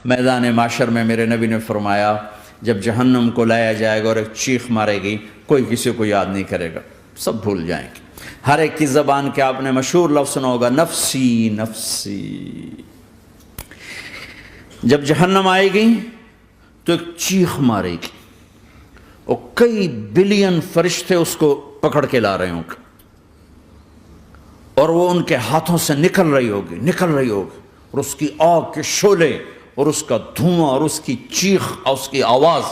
میدان معاشر میں میرے نبی نے فرمایا جب جہنم کو لایا جائے گا اور ایک چیخ مارے گی، کوئی کسی کو یاد نہیں کرے گا، سب بھول جائیں گے۔ ہر ایک کی زبان کے آپ نے مشہور لفظ سنا ہوگا، نفسی نفسی۔ جب جہنم آئے گی تو ایک چیخ مارے گی اور کئی بلین فرشتے اس کو پکڑ کے لا رہے ہوں گے، اور وہ ان کے ہاتھوں سے نکل رہی ہوگی اور اس کی آگ کے شعلے اور اس کا دھواں اور اس کی چیخ اور اس کی آواز،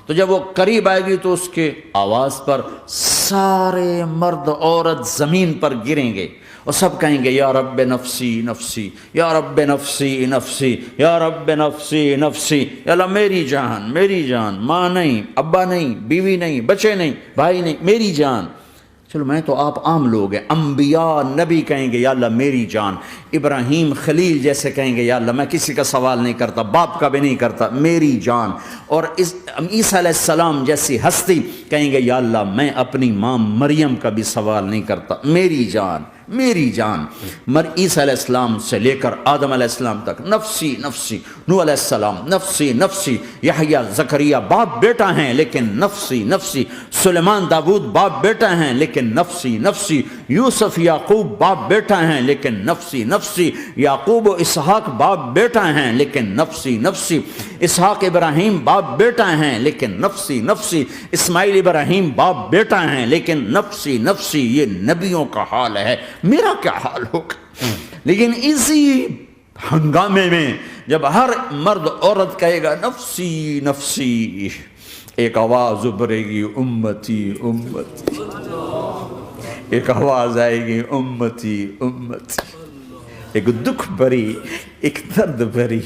تو جب وہ قریب آئے گی تو اس کے آواز پر سارے مرد عورت زمین پر گریں گے اور سب کہیں گے یا رب نفسی نفسی، یا رب نفسی نفسی، یا رب نفسی نفسی، یا اللہ میری جان میری جان، ماں نہیں، ابا نہیں، بیوی نہیں، بچے نہیں، بھائی نہیں، میری جان۔ چلو میں تو آپ عام لوگ ہیں، انبیاء نبی کہیں گے یا اللہ میری جان، ابراہیم خلیل جیسے کہیں گے یا اللہ میں کسی کا سوال نہیں کرتا، باپ کا بھی نہیں کرتا، میری جان، اور عیسیٰ علیہ السلام جیسی ہستی کہیں گے یا اللہ میں اپنی ماں مریم کا بھی سوال نہیں کرتا، میری جان میری جان۔ عیسیٰ علیہ السلام سے لے کر آدم علیہ السلام تک نفسی نفسی، نوح علیہ السلام نفسی نفسی، یحییٰ زکریا باپ بیٹا ہیں لیکن نفسی نفسی، سلیمان داؤد باپ بیٹا ہیں لیکن نفسی نفسی، یوسف یعقوب باپ بیٹا ہیں لیکن نفسی نفسی، یعقوب و اسحاق باپ بیٹا ہیں لیکن نفسی نفسی، اسحاق ابراہیم باپ بیٹا ہیں لیکن نفسی نفسی، اسماعیل ابراہیم باپ بیٹا ہیں لیکن نفسی نفسی۔ یہ نبیوں کا حال ہے، میرا کیا حال ہوگا؟ لیکن اسی ہنگامے میں جب ہر مرد عورت کہے گا نفسی نفسی، ایک آواز ابھرے گی امتی امتی، ایک آواز آئے گی امتی امتی، ایک دکھ بھری ایک درد بھری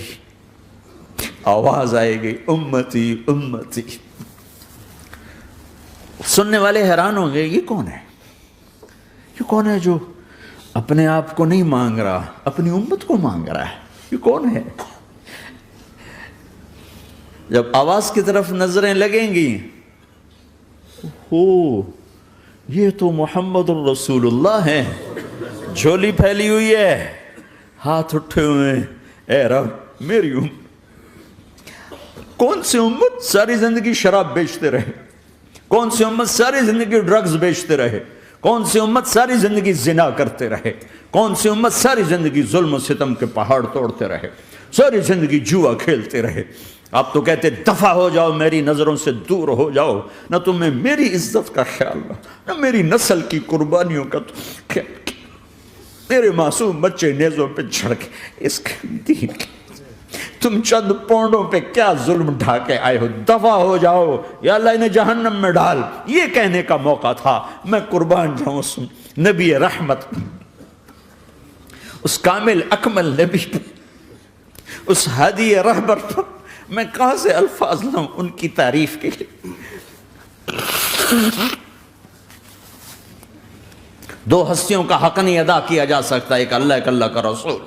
آواز آئے گی امتی امتی۔ سننے والے حیران ہوں گے یہ کون ہے، یہ کون ہے جو اپنے آپ کو نہیں مانگ رہا، اپنی امت کو مانگ رہا ہے، یہ کون ہے؟ جب آواز کی طرف نظریں لگیں گی، یہ تو محمد الرسول اللہ ہے، جھولی پھیلی ہوئی ہے، ہاتھ اٹھے ہوئے ہیں، اے رب میری امت۔ کون سی امت ساری زندگی شراب بیچتے رہے؟ کون سی امت ساری زندگی ڈرگز بیچتے رہے؟ کون سی امت ساری زندگی زنا کرتے رہے؟ کون سی امت ساری زندگی ظلم و ستم کے پہاڑ توڑتے رہے؟ ساری زندگی جوا کھیلتے رہے؟ آپ تو کہتے دفع ہو جاؤ، میری نظروں سے دور ہو جاؤ، نہ تمہیں میری عزت کا خیال نہ میری نسل کی قربانیوں کا خیال، میرے معصوم بچے نیزوں پہ چڑھ کے اس دین کے تم چند پونڈوں پہ کیا ظلم ڈھا کے آئے ہو، دفع ہو جاؤ یا اللہ انہیں جہنم میں ڈال۔ یہ کہنے کا موقع تھا، میں قربان جاؤں اس نبی رحمت، اس کامل اکمل نبی پر، اس ہادی رہبر پر میں کہاں سے الفاظ لوں ان کی تعریف کے لیے۔ دو ہستیوں کا حق نہیں ادا کیا جا سکتا، ایک اللہ ایک اللہ کا رسول،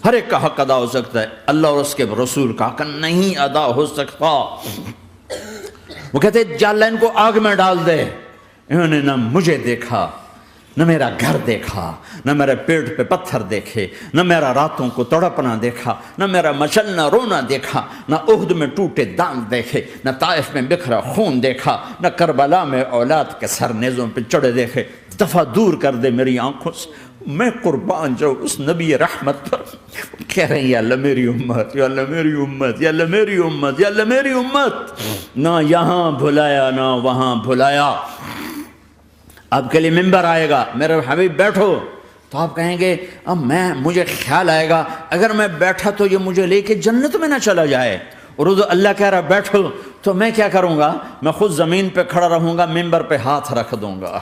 ہر ایک کا حق ادا ہو سکتا ہے، اللہ اور اس کے رسول کا حق نہیں ادا ہو سکتا۔ وہ کہتے جا اللہ ان کو آگ میں ڈال دے، انہوں نے نہ مجھے دیکھا، نہ میرا گھر دیکھا، نہ میرے پیٹ پہ پتھر دیکھے، نہ میرا راتوں کو تڑپنا دیکھا، نہ میرا مچلنا رونا دیکھا، نہ احد میں ٹوٹے دانت دیکھے، نہ طائف میں بکھرا خون دیکھا، نہ کربلا میں اولاد کے سر نیزوں پہ چڑھے دیکھے۔ دفعہ دور کر دے میری آنکھوں سے، میں قربان جاؤں اس نبی رحمت پر۔ کہہ رہے ہیں یا اللہ میری امت، یا اللہ میری امت، یا اللہ میری امت، یا اللہ میری امت، نہ یہاں بھلایا نہ وہاں بھلایا۔ آپ کے لیے ممبر آئے گا، میرے حبیب بیٹھو، تو آپ کہیں گے اب مجھے خیال آئے گا اگر میں بیٹھا تو یہ مجھے لے کے جنت میں نہ چلا جائے، اور اللہ کہہ رہا بیٹھو تو میں کیا کروں گا؟ میں خود زمین پہ کھڑا رہوں گا، ممبر پہ ہاتھ رکھ دوں گا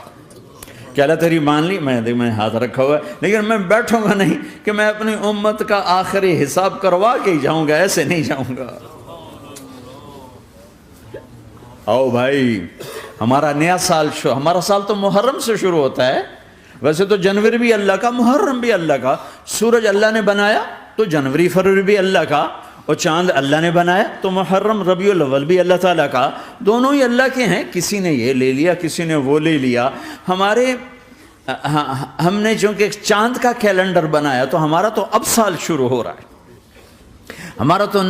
کہ اللہ تیری مان لی، میں ہاتھ رکھا ہوا ہے، لیکن میں بیٹھوں گا نہیں کہ میں اپنی امت کا آخری حساب کروا کے ہی جاؤں گا، ایسے نہیں جاؤں گا۔ آؤ بھائی، ہمارا نیا سال ہمارا سال تو محرم سے شروع ہوتا ہے، ویسے تو جنوری بھی اللہ کا، محرم بھی اللہ کا، سورج اللہ نے بنایا تو جنوری فروری بھی اللہ کا، اور چاند اللہ نے بنایا تو محرم ربیع الاول بھی اللہ تعالیٰ کا، دونوں ہی اللہ کے ہیں، کسی نے یہ لے لیا کسی نے وہ لے لیا۔ ہم نے چونکہ چاند کا کیلنڈر بنایا تو ہمارا تو اب سال شروع ہو رہا ہے، ہمارا تو